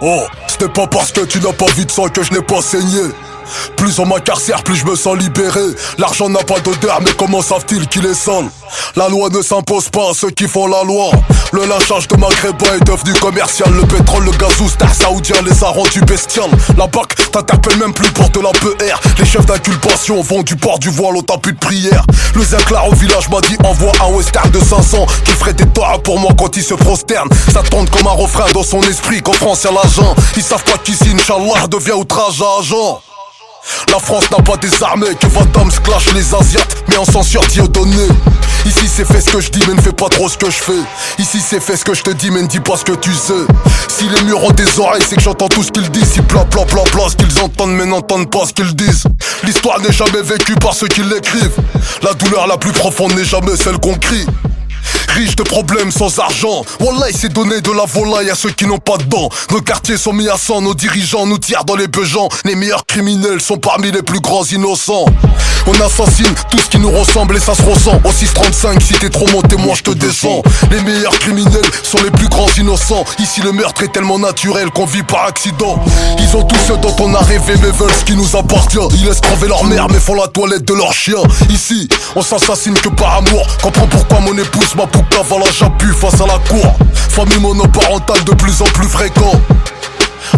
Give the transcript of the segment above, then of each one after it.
Oh, c'était pas parce que tu n'as pas vu de sang que je n'ai pas saigné. Plus on m'incarcère, plus je me sens libéré. L'argent n'a pas d'odeur, mais comment savent-ils qu'il est sale? La loi ne s'impose pas à ceux qui font la loi. Le lynchage de maghrébin est devenu commercial. Le pétrole, le gazou, star saoudien les a rendus bestiales. La BAC t'interpelle même plus pour de la PR. Les chefs d'inculpation vont du port du voile au tapis de prière. Le Zinclar au village m'a dit envoie un western de 500 qui ferait des torts pour moi quand il se prosterne. Ça tourne comme un refrain dans son esprit qu'en France y'a l'agent. Ils savent pas qu'ici, Inch'Allah, devient outrage à agent. La France n'a pas des armées, que Van Damme se clash les Asiates, mais en censure Dieudonné. Ici c'est fait ce que je dis mais ne fais pas trop ce que je fais. Ici c'est fait ce que je te dis mais ne dis pas ce que tu sais. Si les murs ont des oreilles c'est que j'entends tout ce qu'ils disent. Si bla bla bla bla ce qu'ils entendent mais n'entendent pas ce qu'ils disent. L'histoire n'est jamais vécue par ceux qui l'écrivent. La douleur la plus profonde n'est jamais celle qu'on crie. Riche de problèmes sans argent. Wallah il s'est donné de la volaille à ceux qui n'ont pas de dents. Nos quartiers sont mis à sang, nos dirigeants nous tirent dans les beugents. Les meilleurs criminels sont parmi les plus grands innocents. On assassine tout ce qui nous ressemble et ça se ressent. Au 635 si t'es trop monté moi je te descends. Les meilleurs criminels sont les plus grands innocents. Ici le meurtre est tellement naturel qu'on vit par accident. Ils ont tout ce dont on a rêvé mais veulent ce qui nous appartient. Ils laissent crever leur mère mais font la toilette de leur chien. Ici on s'assassine que par amour. Comprends pourquoi mon épouse m'a cavale à j'appuie face à la cour. Famille monoparentale de plus en plus fréquent.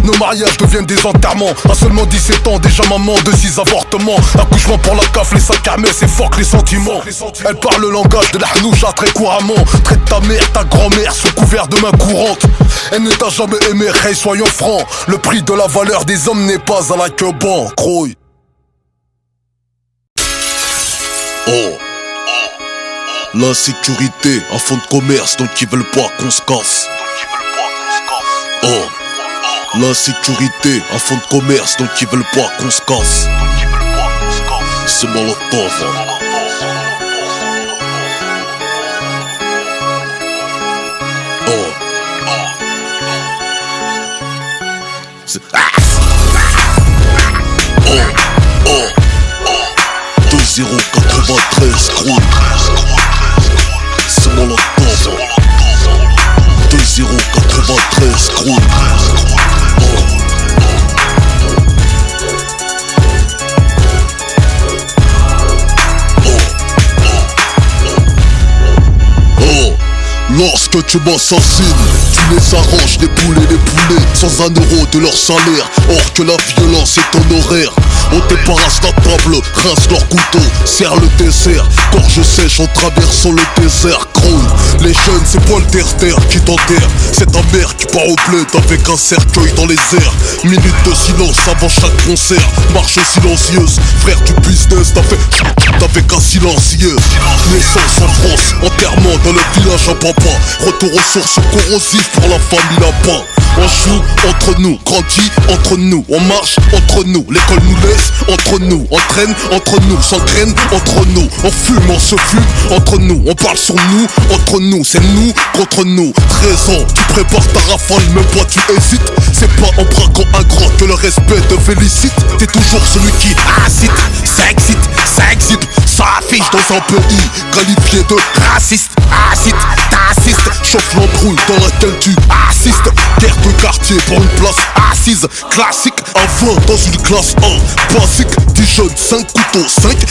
Nos mariages deviennent des enterrements. À seulement 17 ans, déjà maman de 6 avortements. Accouchement pour la CAF, les sacs à c'est fort que les sentiments. Elle parle le langage de la hnoucha très couramment. Traite ta mère, ta grand-mère sous couvert de main courante. Elle ne t'a jamais aimé, hey, soyons francs. Le prix de la valeur des hommes n'est pas à la queue ban. Croy. Oh. L'insécurité, un fonds de commerce, donc ils veulent pas qu'on se casse. Oh. L'insécurité, un fonds de commerce, donc ils veulent pas qu'on se casse. C'est Molotov. Oh. C'est... Oh. Oh. 2093, gros. C'est Molotov. 2093, gros. Lorsque tu m'assassines, tu les arranges, les poulets, sans un euro de leur salaire. Or que la violence est honoraire. On débarrasse la table, rince leur couteau, serre le dessert. Gorge sèche en traversant le désert. Grouille, les jeunes c'est pas le terre-terre qui t'enterre. C'est ta mère qui part au bled avec un cercueil dans les airs. Minute de silence avant chaque concert. Marche silencieuse, frère du business. T'as fait avec un silencieux. Naissance en France, enterrement dans le village à papa. Retour aux sources corrosives pour la famille là-bas. On joue entre nous, grandit entre nous. On marche entre nous, l'école nous laisse entre nous. On traîne entre nous, s'entraîne entre nous. On fume, on se fume entre nous. On parle sur nous, entre nous. C'est nous contre nous. 13 ans, tu prépares ta rafale, même pas tu hésites. C'est pas en braquant un grand que le respect te félicite. T'es toujours celui qui incite, ça excite, ça affiche dans un pays qualifié de raciste. Acide, t'assistes, chauffe l'embrouille dans laquelle tu assistes. Guerre de quartier pour une place assise. Classique, un 20 dans une classe 1. Basique, 10 jeunes, 5 couteaux, 5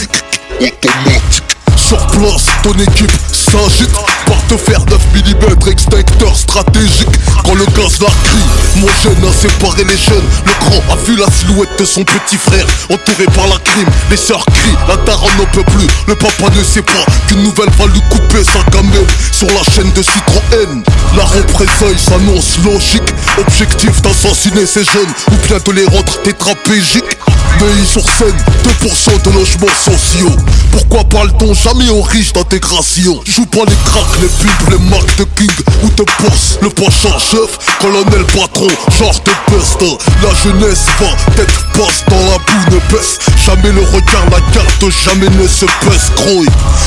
automatique. Sur place, ton équipe s'agite. Porte-fer 9 mm, extincteur stratégique. Quand le gaz la crie, mon jeune a séparé les jeunes. Le grand a vu la silhouette de son petit frère entouré par la crime, les sœurs crient, la daronne n'en peut plus. Le papa ne sait pas qu'une nouvelle va lui couper sa gamelle sur la chaîne de Citroën. La représailles s'annonce logique. Objectif d'assassiner ces jeunes ou bien de les rendre tétraplégiques. Pays sur scène, 2% de logements sociaux. Pourquoi parle-t-on jamais aux riches d'intégration? Joue pas les cracks, les pubs, les marques de King ou de boss. Le prochain chef, colonel patron, genre de best. La jeunesse va, tête passe dans la boue, ne baisse jamais le regard, la carte jamais ne se baisse. Croy,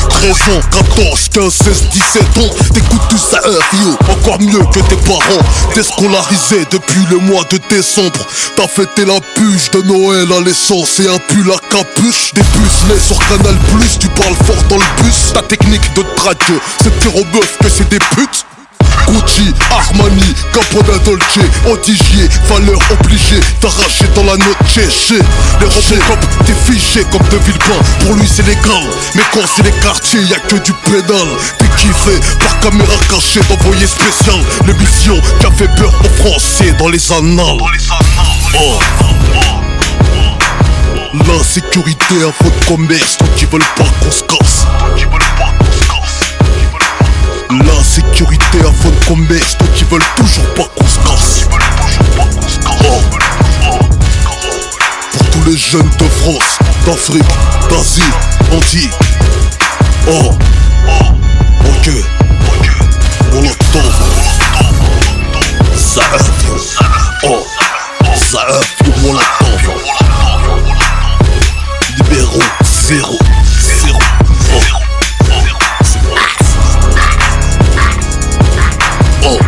13 ans, 14, 15, 16, 17 ans. T'écoutes tout ça, yo, encore mieux que tes parents. Déscolarisé depuis le mois de décembre. T'as fêté la puce de Noël à l'essence et un pull à capuche. Des pucelets sur Canal+, tu parles fort dans le bus. Ta technique de drague, c'est de dire aux meufs que c'est des putes. Gucci, Armani, Capoda Dolce, Odigier, valeur obligée d'arracher dans la note chez les Robocop, t'es fiché comme de Villepin. Pour lui c'est légal, mais quand c'est les quartiers y'a que du pédale. T'es kiffé par caméra cachée d'envoyé spécial. L'émission qui a fait peur aux Français dans les annales. Oh. L'insécurité à votre commerce, tant qu'ils veulent pas qu'on se casse. L'insécurité à fond de commerce, donc ils veulent toujours pas qu'on se casse. Oh. Pour tous les jeunes de France, d'Afrique, d'Asie, entier. Oh. Ok. On l'entend. Ça oh. Ça on l'entend. Numéro 0. Oh. Oh,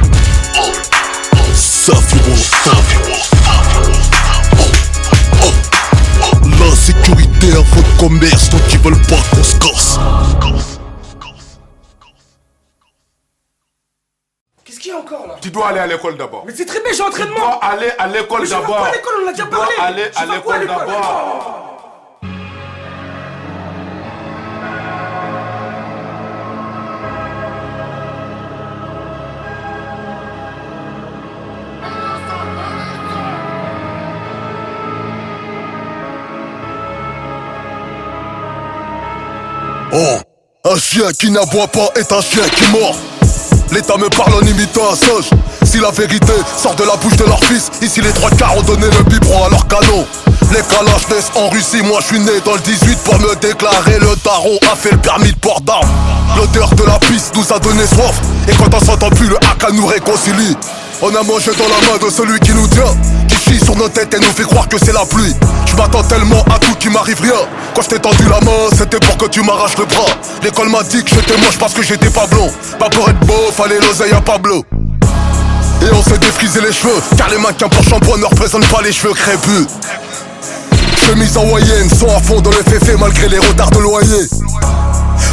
ça fait mon sang. L'insécurité à fond de commerce, donc ils veulent pas qu'on se casse. Qu'est-ce qu'il y a encore là? Tu dois aller à l'école d'abord. Mais c'est très bien, j'ai entraînement. Tu dois aller à l'école d'abord. Je vais pas à l'école, on l'a déjà parlé. Tu dois aller à l'école d'abord. Oh, un chien qui n'aboie pas est un chien qui mord. L'État me parle en imitant un singe. Si la vérité sort de la bouche de leur fils, ici les trois quarts ont donné le biberon à leur canon. Les calages naissent en Russie, moi je suis né dans le 18 pour me déclarer. Le daron a fait le permis de port d'armes. L'odeur de la piste nous a donné soif, et quand on s'entend plus, le haka nous réconcilie. On a mangé dans la main de celui qui nous tient, qui chie sur nos têtes et nous fait croire que c'est la pluie. Je m'attends tellement à tout qu'il m'arrive rien. Quand je t'ai tendu la main, c'était pour que tu m'arraches le bras. L'école m'a dit que j'étais moche parce que j'étais pas blond. Pas pour être beau, fallait l'oseille à Pablo. Et on s'est défrisé les cheveux, car les mannequins pour shampoing ne représentent pas les cheveux crépus. Chemise hawaïenne sont à fond dans le féfé malgré les retards de loyer.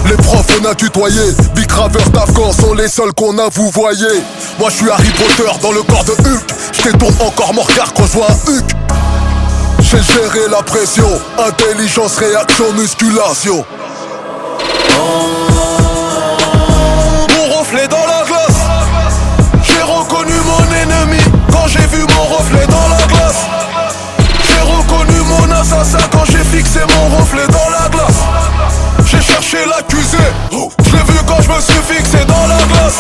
Les profs on a tutoyé, Big Ravers d'Afghan sont les seuls qu'on a vous voyez. Moi je suis Harry Potter dans le corps de Hulk. Je détourne encore mon regard quand je vois un Hulk. J'ai géré la pression, intelligence, réaction, musculation. Mon reflet dans la glace. J'ai reconnu mon ennemi quand j'ai vu mon reflet dans la glace. J'ai reconnu mon assassin quand j'ai fixé mon reflet dans la glace. J'ai cherché l'accusé, je l'ai vu quand je me suis fixé dans la glace.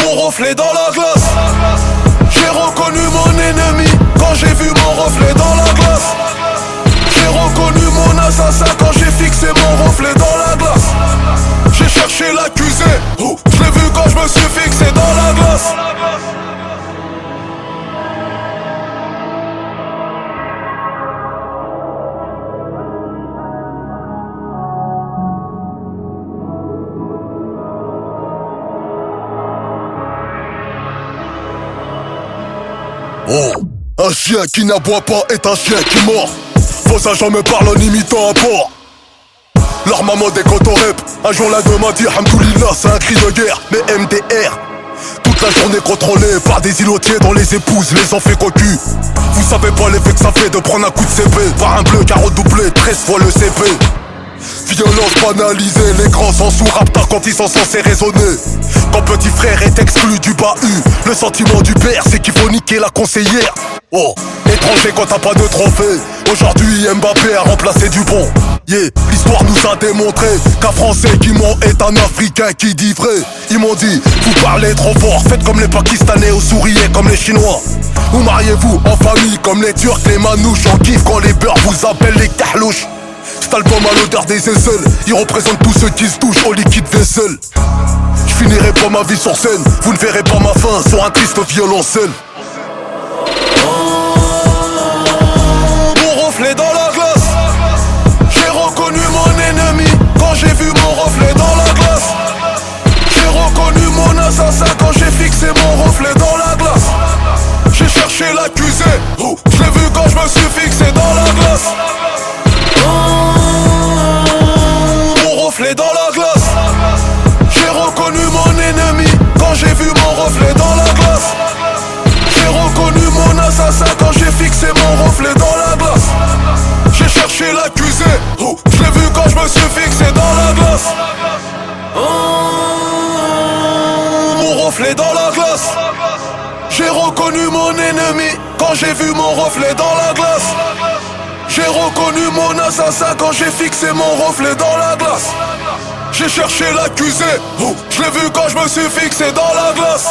Mon reflet dans la glace. J'ai reconnu mon ennemi quand j'ai vu mon reflet dans la glace. J'ai reconnu mon assassin quand j'ai fixé mon reflet dans la glace. J'ai cherché l'accusé, je l'ai vu quand je me suis fixé dans la glace. Oh, un chien qui n'aboie pas est un chien qui mord. Vos agents me parlent en imitant un porc. Leur maman des rap. Un jour la deux m'a dit Hamdoulillah, c'est un cri de guerre. Mais MDR, toute la journée contrôlée par des îlotiers dont les épouses les ont fait cocu. Vous savez pas l'effet que ça fait de prendre un coup de CP par un bleu qui a redoublé 13 fois le CP. Violence banalisée, les grands sont sous rapta quand ils sont censés raisonner. Quand petit frère est exclu du bahut, le sentiment du père c'est qu'il faut niquer la conseillère. Oh, étranger quand t'as pas de trophée. Aujourd'hui Mbappé a remplacé Dupont. Yeah, l'histoire nous a démontré qu'un Français qui ment est un Africain qui dit vrai. Ils m'ont dit, vous parlez trop fort, faites comme les Pakistanais ou souriez comme les Chinois. Ou mariez-vous en famille comme les Turcs, les Manouches. On kiffe quand les beurs vous appellent les Kahlouches. Cet album a l'odeur des aisselles, il représente tous ceux qui se touchent au liquide vaisselle. Je finirai pas ma vie sur scène, vous ne verrez pas ma fin sur un triste violoncelle. Mon reflet dans la glace. J'ai reconnu mon ennemi quand j'ai vu mon reflet dans la glace. J'ai reconnu mon assassin quand j'ai fixé mon reflet dans la glace. J'ai cherché l'accusé, je l'ai vu quand je me suis fixé dans la glace. Mon reflet dans la glace. J'ai j'ai vu mon reflet dans la glace. J'ai reconnu mon assassin quand j'ai fixé mon reflet dans la glace. J'ai cherché l'accusé, je l'ai vu quand je me suis fixé dans la glace.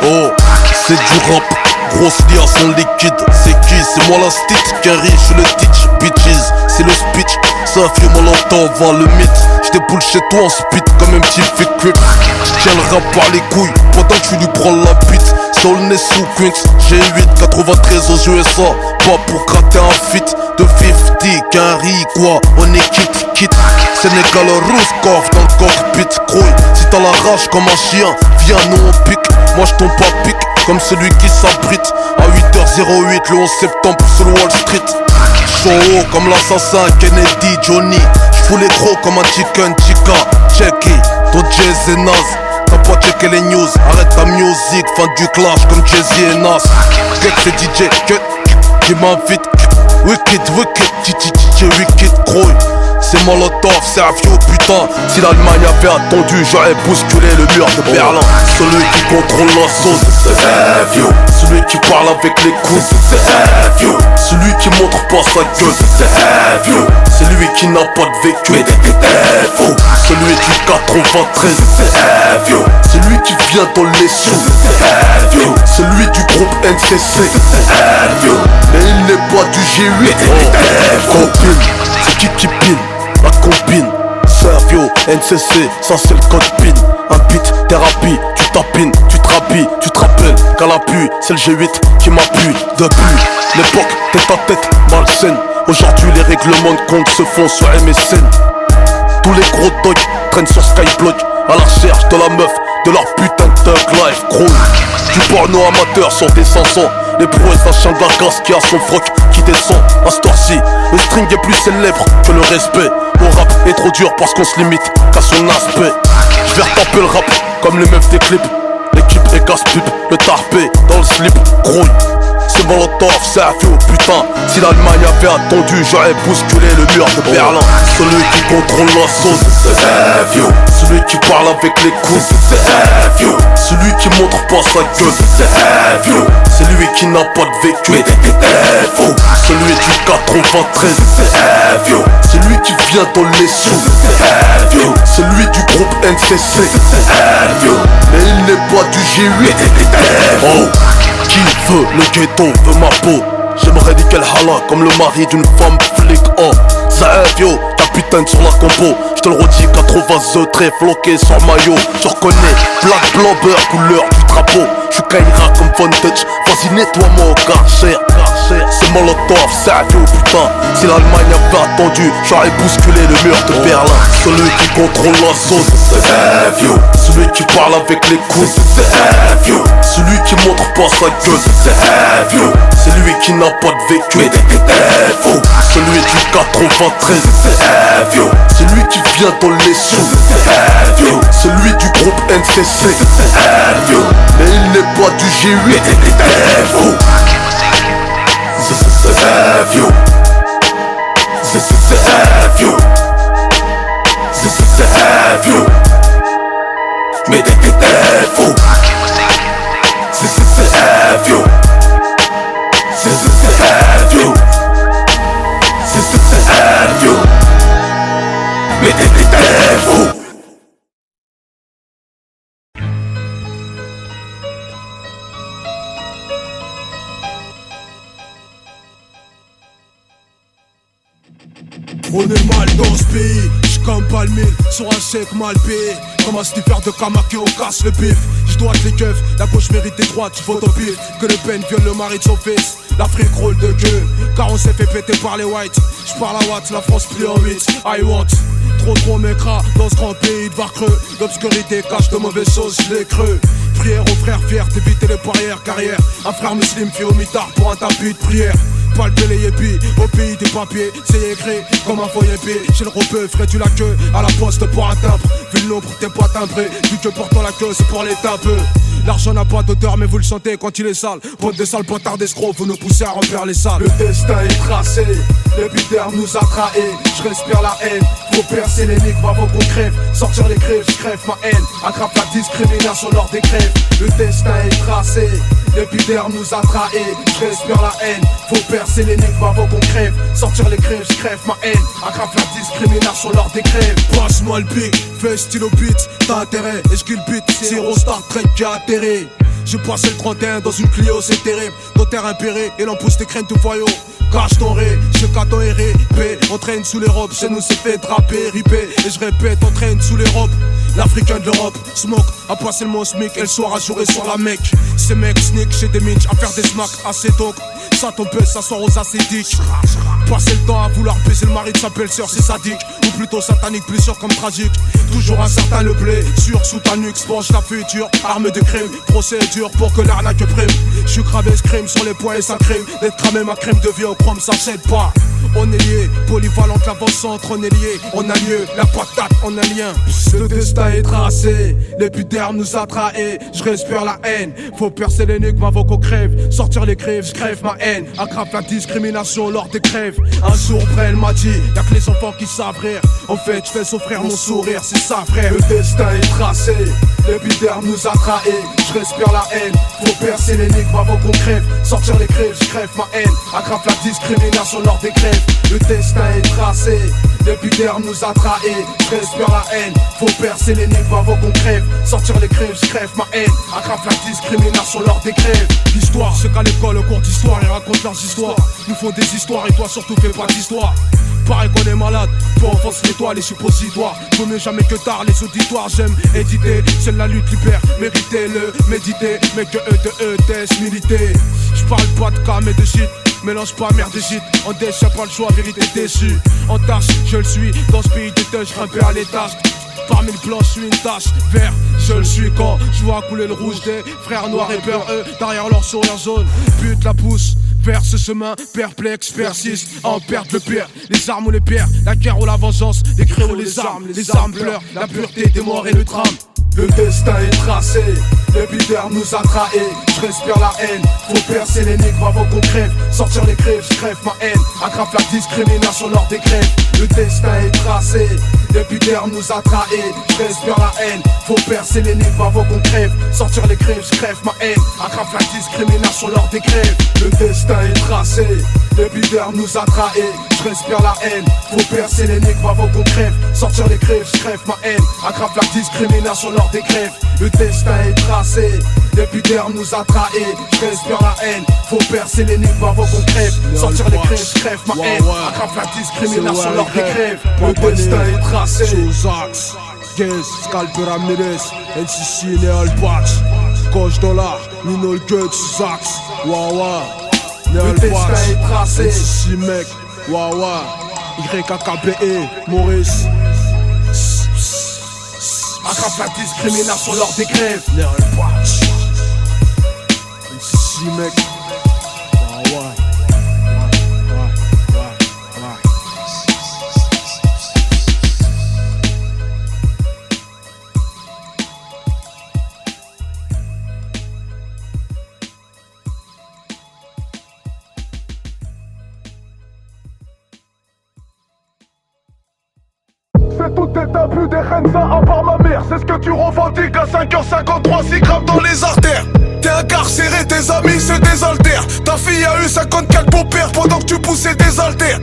Oh, c'est du rap, grosse liaison liquide. C'est qui? C'est moi la stitch, Kerry, je le teach, bitches. C'est le speech, ça fait molotov, va le mythe. J'déboule chez toi en speed comme un petit fait crip. J'tiens le rap par les couilles, pendant que tu lui prends la bite. Soul né sous Queens, G8, 93 aux USA. Pas pour gratter un feat de 50, Kerry quoi, on est quitte. Sénégal rouge, coffre dans le cockpit, crouille. Si t'as la rage comme un chien, viens nous on pique. Moi je tombe pas pique comme celui qui s'abrite à 8h08 le 11 septembre sur le Wall Street. Chaud haut comme l'assassin Kennedy Johnny. J'fous les gros comme un chicken chica. Check it, ton jazz est naze. T'as pas checké les news, arrête ta musique. Fin du clash comme Jay-Z et Nas. Gek c'est DJ qui m'invite. Wicked, wicked, grouille. C'est Molotov, c'est un vieux putain. Si l'Allemagne avait attendu, j'aurais bousculé le mur de Berlin. Celui qui contrôle la sauce, c'est un vieux. Celui qui parle avec les coups, c'est un vieux. Celui qui montre pas sa gueule, c'est un vieux. C'est lui qui n'a pas de vécu, mais t'es faux. Celui du 93, c'est un vieux. Celui qui vient dans les sous, c'est un vieux. Celui du groupe NCC, c'est un vieux. Mais il n'est pas du G8, copine. C'est qui pine? La combine, Servio, NCC, ça c'est le code PIN. Un beat, thérapie, tu tapines, tu te rhabilles, tu te rappelles qu'à l'appui, c'est le G8 qui m'appuie. Depuis l'époque, tête à tête, malsaine. Aujourd'hui les règlements de compte se font sur MSN. Tous les gros dogs traînent sur Skyblock à la recherche de la meuf de leur putain de thug life crouille. Du porno amateur sur des 500. Les prouesses d'un chien de la casse qui a son froc qui descend à ce temps-ci. Le string est plus célèbre que le respect. Mon rap est trop dur parce qu'on se limite qu'à son aspect. Je vais retaper le rap comme les meufs des clips. L'équipe est casse-pipe, le tarpé dans le slip, grouille. C'est Molotov, c'est un vieux putain. Si l'Allemagne avait attendu, j'aurais bousculé le mur de Berlin. Celui qui contrôle la sauce, c'est un vieux. Celui qui parle avec les coups, c'est un vieux. Celui qui montre pas sa gueule, c'est un vieux. C'est lui qui n'a pas de vécu, mais t'es faux. Celui du 93, c'est un vieux. Celui qui vient dans les sous, c'est un vieux. Celui du groupe NCC, c'est un vieux. Mais il n'est pas du G8, t'es faux. Qui veut le ghetto, veut ma peau. J'aimerais nickel hala comme le mari d'une femme flic. Oh, ça est vieux, capitaine sur la compo. J'te le redis, 80 très floqué sur maillot. Tu reconnais, black blanc beurre, couleur du drapeau. J'suis Kaira comme Von Dutch, vas-y nettoie-moi au Karcher. C'est Molotov, c'est un vieux putain. Si l'Allemagne avait attendu, j'aurais bousculé le mur de Berlin. Celui qui contrôle la sauce, c'est un vieux. Celui qui parle avec les coups, c'est un vieux. Celui qui montre pas sa gueule, c'est un vieux. C'est lui qui n'a pas de vécu, mais t'es faux. Celui du 93, c'est un vieux. C'est lui qui vient dans les sous, c'est un vieux. Celui du groupe NCC, c'est un vieux. Mais il n'est pas du G8, t'es faux. C'est un vieux. C'est un vieux. C'est un vieux. Mais t'es faux. C'est un vieux. C'est un vieux. C'est un vieux. Mais t'es faux. On est mal dans ce pays, j'campe pas le mille sur un chèque mal payé. Comme un sniffer de Kamake, on casse le bif. J'doite les keufs, la gauche mérite des droites, j'vote au pif. Que le pen viole le mari de son fils, l'Afrique roule de queue. Car on s'est fait péter par les whites. J'parle à Watt, la France plie en 8. I want trop m'écras dans ce grand pays de Varcreux. L'obscurité cache de mauvaises choses, j'l'ai cru. Prière aux frères fiers d'éviter les barrières carrière. Un frère musulman fait au mitard pour un tapis de prière. Palper les yépis, au pays des papiers, c'est écrit comme un faux yépi. Chez le ropeux, ferais-tu la queue à la poste pour un timbre. Vu le nombre, t'es pas timbré, vu que portant la queue, c'est pour les tapeux. L'argent n'a pas d'odeur mais vous le sentez quand il est sale. Bande de sales bâtards d'escrocs, vous nous poussez à remplir les salles. Le destin est tracé, l'épiderme nous a trahés. Je respire la haine, faut percer l'énigme avant qu'on crève. Sortir les crèves, je crève ma haine. Attrape la discrimination lors des grèves. Le destin est tracé, l'épiderme nous a trahés. Je respire la haine, faut percer l'énigme avant qu'on crève. Sortir les crèves, je crève ma haine. Attrape la discrimination lors des grèves. Passe-moi le pic, fais stylo beat. T'as intérêt, est-ce qu'il beat? C'est Hero Star Trek qui a atterri. J'ai passé le 31 dans une Clio, c'est terrible. Ton terre impéré et l'on pousse tes crènes tout foyau. Cache ton ré, je ton R.I.P. On traîne sous les robes, chez nous c'est fait draper, ripé. Et je répète, on traîne sous les robes. L'Africain de l'Europe, smoke, a passé le mot smic et le soir à jouer sur la mec. Ces mecs sneak chez des minches à faire des smacks assez donc. Ça ton peu, ça sort aux acédiques. Passer le temps à vouloir baiser le mari de sa belle-sœur, c'est sadique. Ou plutôt satanique, plus sûr comme tragique. Toujours un certain le blé, sur sous ta nuque, sponge la future. Arme de crime, procédure pour que l'arnaque prime. Je suis gravé ce crime sur les poings et ça crime. D'être cramé ma crème de vie au chrome, ça cède pas. On est lié, polyvalente l'avant-centre, on est lié. On a lieu, la patate, on a lien. Le destin est tracé, l'épiderme nous a trahés. Je respire la haine, faut percer l'énigme avant qu'on crève. Sortir les crèves, je crève ma haine. Aggrave la discrimination lors des crèves. Un jour Brel m'a dit, y'a que les enfants qui savent rire. En fait, je fais souffrir mon sourire, c'est ça frère. Le destin est tracé, l'épiderme nous a trahés. Je respire la haine, faut percer l'énigme avant qu'on crève. Sortir les crèves, je crève ma haine. Aggrave la discrimination lors des grèves. Le destin est tracé, l'épiderme nous a trahés. Je respire la haine, faut percer l'énigme avant qu'on crève. Sortir les crèves, je crève ma haine. Aggrave la discrimination lors des grèves. L'histoire, c'est qu'à l'école, au cours d'histoire, ils racontent leurs histoires. Nous font des histoires et toi surtout fais pas d'histoire. Pareil qu'on est malade, faut enfoncer l'étoile et suppositoires. Vaut mieux jamais que tard, les auditoires, j'aime éditer. C'est la lutte libère, méritez-le, méditer. Mais que eux de test militer. J'parle pas de cas mais de shit. Mélange pas merde et shit, en déche y'a pas le choix, vérité déçue. En tâche, je le suis, dans ce pays de touch, grimpé à l'étage. Parmi le blanc, je suis une tache vert, je le suis quand je vois couler le rouge des frères noirs et peur, eux, derrière leur sourire jaune. Bute la pousse vers ce chemin, perplexe, persiste, en perte le pire. Les armes ou les pierres, la guerre ou la vengeance, les cris ou les armes pleurent, la pureté des morts et le drame. Le destin est tracé, l'épiderme nous a trahés. Je respire la haine, faut percer l'énigme avant qu'on crève. Sortir les crèves, je crève ma haine. Aggrave la discrimination lors des grèves. Le destin est tracé, l'épiderme nous a trahés. Je respire la haine, faut percer l'énigme avant qu'on crève. Sortir les crèves, je crève ma haine. Aggrave la discrimination lors des grèves. Le destin est tracé, l'épiderme nous a trahés. Je respire la haine, faut percer l'énigme avant qu'on crève. Sortir les crèves, je crève ma haine. Aggrave la discrimination lors des grèves. Le destin est tracé, l'épiderme nous a trahés. Je respire la haine, faut percer l'énigme avant qu'on crève. Sortir les crèves, je crève ma haine. Aggrave la discrimination lors des grèves. Le destin est tracé. Chozax, Gaze, Scalper Ramirez, NCC, Neal Patch, Coach Dollar, Nino le Guts, Zax, Wawa, Neal Patch, est tracé. NCC mec, Wawa, YKKBE, Maurice. Aggrave la discrimination lors des grèves. Neal Patch, NCC mec, Wawa. C'est tout est abus des reines à part ma mère. C'est ce que tu revendiques à 5h53, 6 grammes dans les artères. T'es incarcéré, tes amis se désaltèrent. Ta fille a eu 54 beaux-pères pendant que tu poussais des haltères.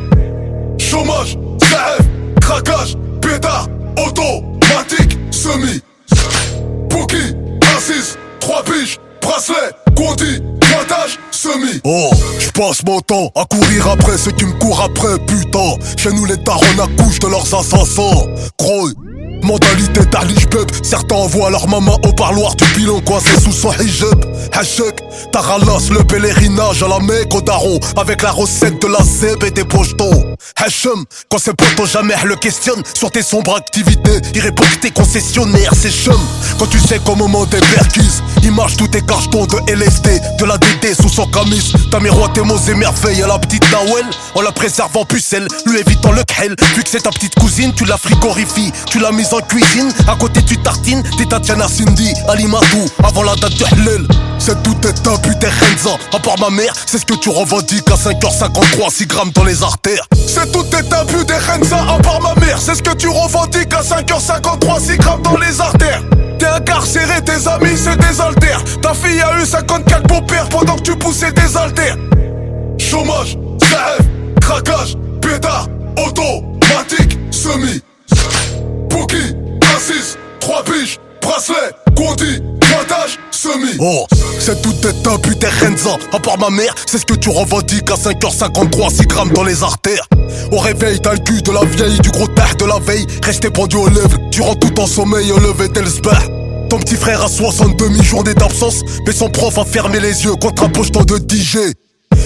Chômage, CF, craquage, pétard, automatique, semi. Bookie, assise, 3 piges, bracelet, Conti, pointage, semi. Oh, j'passe mon temps à courir après ceux qui me courent après, putain. Chez nous les darons accouchent de leurs assassins. Croy, mentalité d'Ali-Jbeb. Certains envoient leur maman au parloir du bilan coincé sous son hijab. Hachek, Taralas, le pèlerinage à la Mecque au daron. Avec la recette de la zeb et des pochetons. Hachem, quand ses potos jamais le questionnent sur tes sombres activités, il répond que t'es concessionnaire, c'est chum. Quand tu sais qu'au moment des perquises, il marche tous tes cachetons de LSD, de la DD sous son camion. miss. T'as miroité mots et merveilles à la petite Nawel, en la préservant pucelle, lui évitant le khel. Vu que c'est ta petite cousine, tu la frigorifies, tu l'as mise en cuisine. À côté tu tartines, t'es Tatiana Cindy, Alimadou, avant la date de Hlel. C'est tout est un putain Renza, à part ma mère, c'est ce que tu revendiques à 5h53, 6 grammes dans les artères. C'est tout est un putain Renza, à part ma mère, c'est ce que tu revendiques à 5h53, 6 grammes dans les artères. T'es incarcéré, tes amis c'est des haltères. Ta fille a eu 54 beaux-pères pendant que tu poussais des haltères. Chômage, CF, craquage, pétard, automatique, semi. Bookie, Assis, 3 piges, bracelet, Gondi, pointage, semi. Oh, c'est tout est un putain Renza, à part ma mère, c'est ce que tu revendiques à 5h53, 6 grammes dans les artères. Au réveil, t'as le cul de la vieille, du gros tard de la veille, resté pendu aux lèvres, tu rends tout en sommeil au lever d'Elsbert. Ton petit frère a 62 mi-journées d'absence, mais son prof a fermé les yeux contre un pocheton de DJ.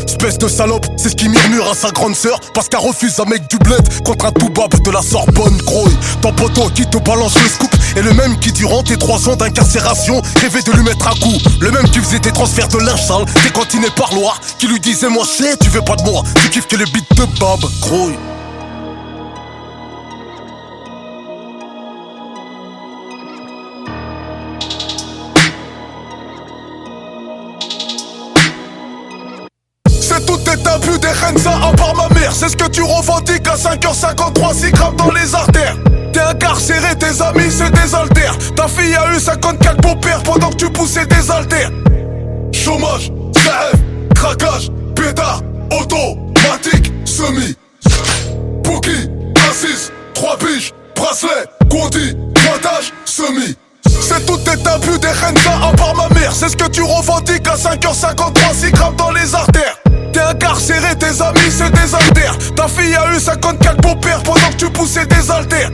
Espèce de salope, c'est ce qu'il murmure à sa grande sœur, parce qu'elle refuse un mec du bled contre un toubab de la Sorbonne, grouille. Ton poteau qui te balance le scoop est le même qui durant tes 3 ans d'incarcération rêvait de lui mettre un coup. Le même qui faisait tes transferts de linge sale, tes cantines et parloirs, qui lui disait moi c'est, tu veux pas de moi, tu kiffes que les beats de Bab, grouille. C'est tout est un but des Renza, à part ma mère, c'est ce que tu revendiques à 5h53, 6 grammes dans les artères. T'es incarcéré, tes amis c'est des haltères. Ta fille a eu 54 beaux-pères pendant que tu poussais des haltères. Chômage, CF, craquage, pétard, automatique, semi. Bookie, Assis, 3 piges, bracelet, Gondi, pointage, semi. C'est tout est un but des Renza, à part ma mère, c'est ce que tu revendiques à 5h53, 6 grammes dans les artères. T'es incarcéré, tes amis c'est des haltères. Ta fille a eu 54 beaux-pères pendant que tu poussais des haltères.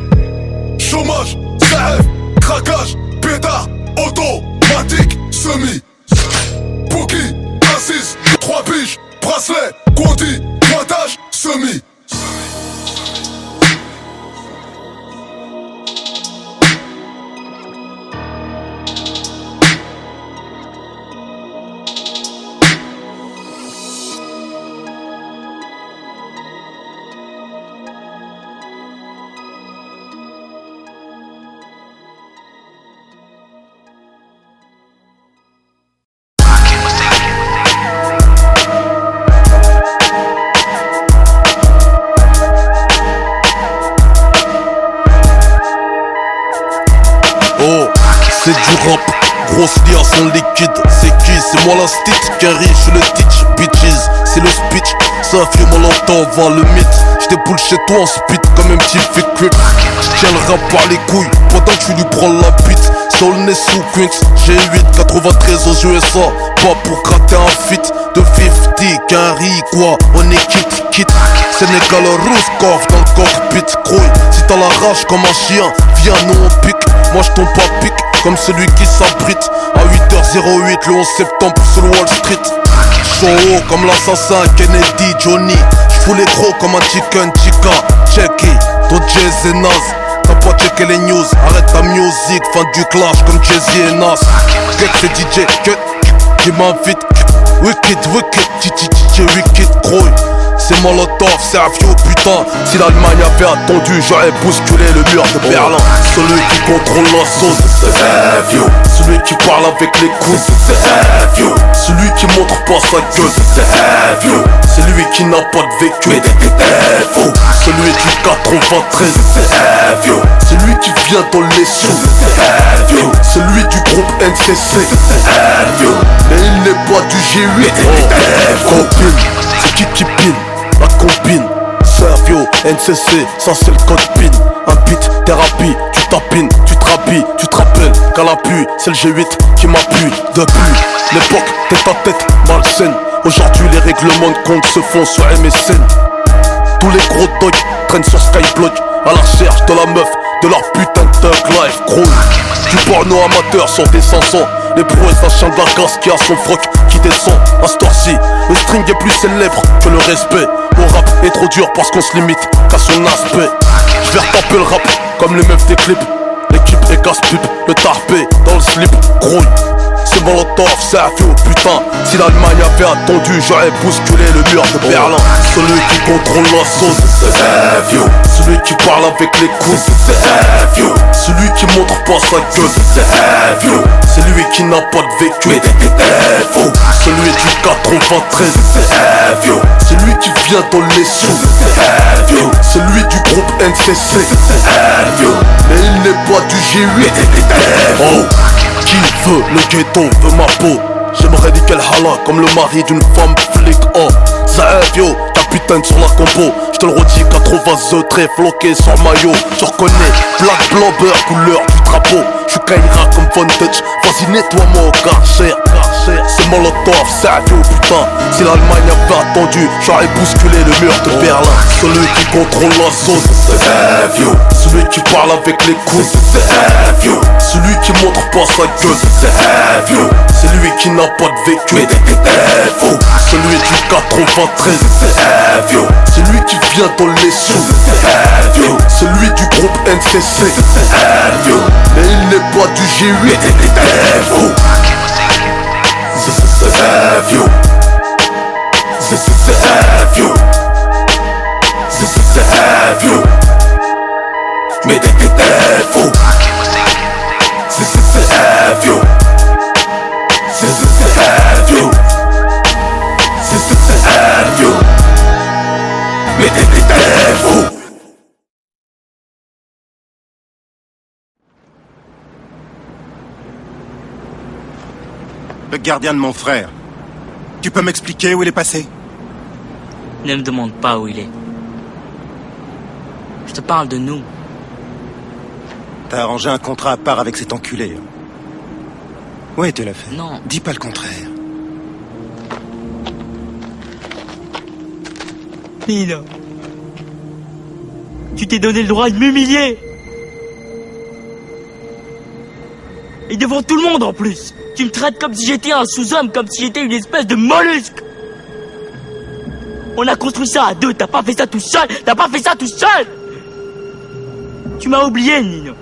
Chômage, CF, craquage, pétard, automatique, semi. Bookie, Assis, 3 piges, bracelet, Gondi, pointage, semi. C'est du rap, grosse liaison liquide. C'est qui? C'est moi la stitch, Carry, je le teach, bitches. C'est le speech, ça fait molotov, va le mythe. J'déboule chez toi en speed comme un petit fait crip. J'tiens le rap par les couilles, pendant que tu lui prends la bite. Soul nez sous Quinks, G8, 93 aux USA. Pas pour gratter un feat de 50, Carry quoi, on est quitte. Sénégal rouge, coffre dans le cockpit, crouille. Si t'as la rage comme un chien, viens nous on pique. Moi je tombe pas pique comme celui qui s'abrite à 8h08 le 11 septembre sur Wall Street. Chaud haut comme l'assassin Kennedy Johnny. J'fous les gros comme un chicken chica. Check it, ton jazz est naze. T'as pas checké les news, arrête ta musique. Fin du clash comme Jay-Z et Nas. Gek c'est DJ qui m'invite. Wicked, wicked, grouille. C'est Molotov, c'est un vieux putain. Si l'Allemagne avait attendu, j'aurais bousculé le mur de Berlin. Celui qui contrôle la sauce, c'est vieux. Celui qui parle avec les coudes, c'est vieux. Celui qui montre pas sa gueule, c'est vieux. Celui qui n'a pas de vécu, c'est faux. Celui du 93, c'est vieux. Celui qui vient dans les sous, c'est vieux. Celui du groupe NCC, c'est vieux. Mais il n'est pas du G8, copine. C'est qui pine? La combine, Servio, NCC, ça c'est le code PIN. Un beat, thérapie, tu tapines, tu te rhabilles, tu te rappelles qu'à l'appui, c'est le G8 qui m'appuie. Depuis l'époque, tête à tête, malsaine. Aujourd'hui les règlements de compte se font sur MSN. Tous les gros dogs traînent sur Skyblock à la recherche de la meuf de leur putain de thug life, gros. Du porno amateur sur des 500. Les prouesses d'un chien de la casse qui a son froc qui descend. À ce temps-ci, le string est plus célèbre que le respect. Mon rap est trop dur parce qu'on se limite qu'à son aspect. Je vais retaper le rap comme les meufs des clips. L'équipe est casse-pipe, le tarpé dans le slip, grouille. c'est Molotov, c'est un feu, putain. Si l'Allemagne avait attendu, j'aurais bousculé le mur de Berlin. Celui qui contrôle la sauce, c'est vieux. Celui qui parle avec les coudes, c'est vieux. Celui qui montre pas sa gueule, c'est vieux. C'est lui qui n'a pas de vécu, c'est faux. Celui du 93, c'est vieux. Celui qui vient dans les sous, c'est vieux. Celui du groupe NCC, c'est vieux. Mais il n'est pas du G8, oh. Qui veut le ghetto, veut ma peau. J'aimerais nickel hala comme le mari d'une femme flic, oh. Zaev yo, capitaine sur la compo. J'te le redis, 80 œufs très floqués sur maillot. Tu reconnais, black blobber, couleur du drapeau. J'suis Kaira comme Von Dutch, vas-y nettoie-moi au Karcher. C'est Molotov, c'est un vieux putain. Si l'Allemagne avait attendu, j'aurais bousculé le mur de Berlin. Celui qui contrôle la sauce, c'est vieux. Celui qui parle avec les coudes, c'est vieux. Celui qui montre pas sa gueule, c'est vieux. C'est lui qui n'a pas de vécu, c'est faux. Celui du 93, c'est vieux. C'est lui qui vient dans les sous, c'est vieux. Celui du groupe NCC, c'est vieux. Mais il n'est pas du G8, c'est faux. C'est vieux. C'est vieux. C'est vieux. Mais t'es faux. C'est vieux. C'est vieux. C'est vieux. Mais t'es faux. Le gardien de mon frère. Tu peux m'expliquer où il est passé? Ne me demande pas où il est. Je te parle de nous. T'as arrangé un contrat à part avec cet enculé. Ouais, tu l'as fait. Non. Dis pas le contraire. Nino. Tu t'es donné le droit de m'humilier. Et devant tout le monde en plus. Tu me traites comme si j'étais un sous-homme, comme si j'étais une espèce de mollusque. On a construit ça à deux, t'as pas fait ça tout seul, t'as pas fait ça tout seul. Tu m'as oublié, Nino.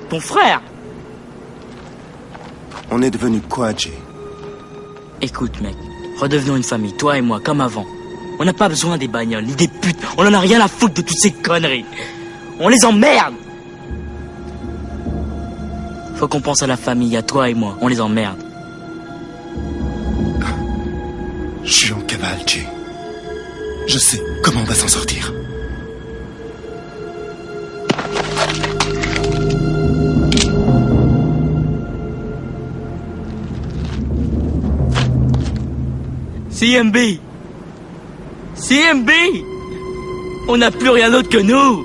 Ton frère. On est devenu quoi, Jay? Écoute, mec, redevenons une famille, toi et moi, comme avant. On n'a pas besoin des bagnoles, ni des putes, on en a rien à foutre de toutes ces conneries. On les emmerde. Faut qu'on pense à la famille, à toi et moi, on les emmerde. Je suis en cavale, Jay. Je sais comment on va s'en sortir. CMB. CMB. On n'a plus rien d'autre que nous.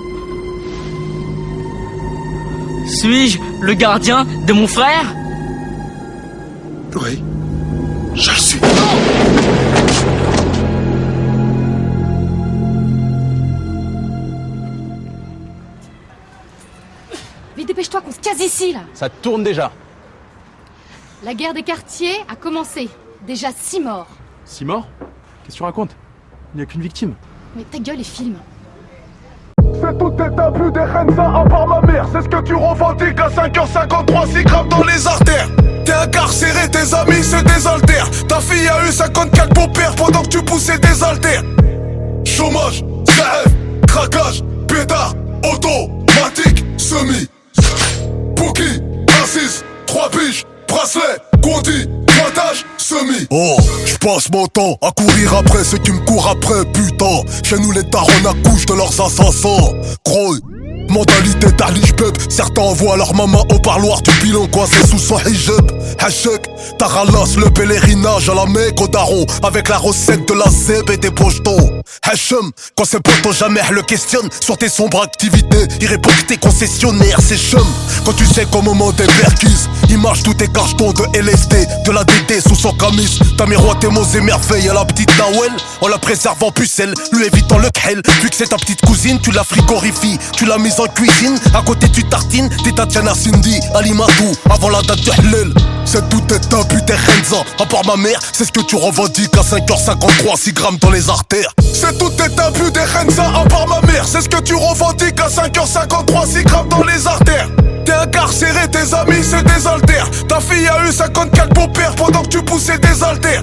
Suis-je le gardien de mon frère? Oui, je le suis. Vite, dépêche-toi qu'on se casse ici, là. Ça tourne déjà. La guerre des quartiers a commencé. Déjà 6 morts. 6 morts? Qu'est-ce que tu racontes? Il n'y a qu'une victime. Mais ta gueule et filme. C'est tout est abus des Renza à part ma mère. C'est ce que tu revendiques à 5h53, 6 grammes dans les artères. T'es incarcéré, tes amis se désaltèrent. Ta fille a eu 54 beaux-pères pendant que tu poussais des haltères. Chômage, CF, craquage, pétard, automatique, semi. Bouki, 1-6, 3 piges, bracelet, Gondi, pointage, semi. Oh, j'passe mon temps à courir après ceux qui me courent après, putain. Chez nous les darons accouchent de leurs assassins. Croy, mentalité d'Arlich-Beb. Certains envoient leur maman au parloir du pilon coincé sous son hijab. Hachek, Taralas, le pèlerinage à la Mecque au daron. Avec la recette de la zeb et des pochetons. Hachem, quand ses potos jamais le questionnent sur tes sombres activités, il répond que t'es concessionnaire, c'est chum. Quand tu sais qu'au moment des perquises, il marche tous tes cartons de LSD, de la DD sous son camis. T'as miroité mots et merveilles à la petite Nawel, en la préservant pucelle, lui évitant le khel. Vu que c'est ta petite cousine, tu la frigorifies, tu l'as mise en cuisine. À côté tu tartines, t'es Tatiana Cindy, Alimatou, avant la date de Hlel. C'est tout est abus des Renza, à part ma mère, c'est ce que tu revendiques à 5h53, 6 grammes dans les artères. C'est tout est abus des Renza, à part ma mère, c'est ce que tu revendiques à 5h53, 6 grammes dans les artères. T'es incarcéré, tes amis se désaltèrent. Ta fille a eu 54 beaux-pères pendant que tu poussais des haltères.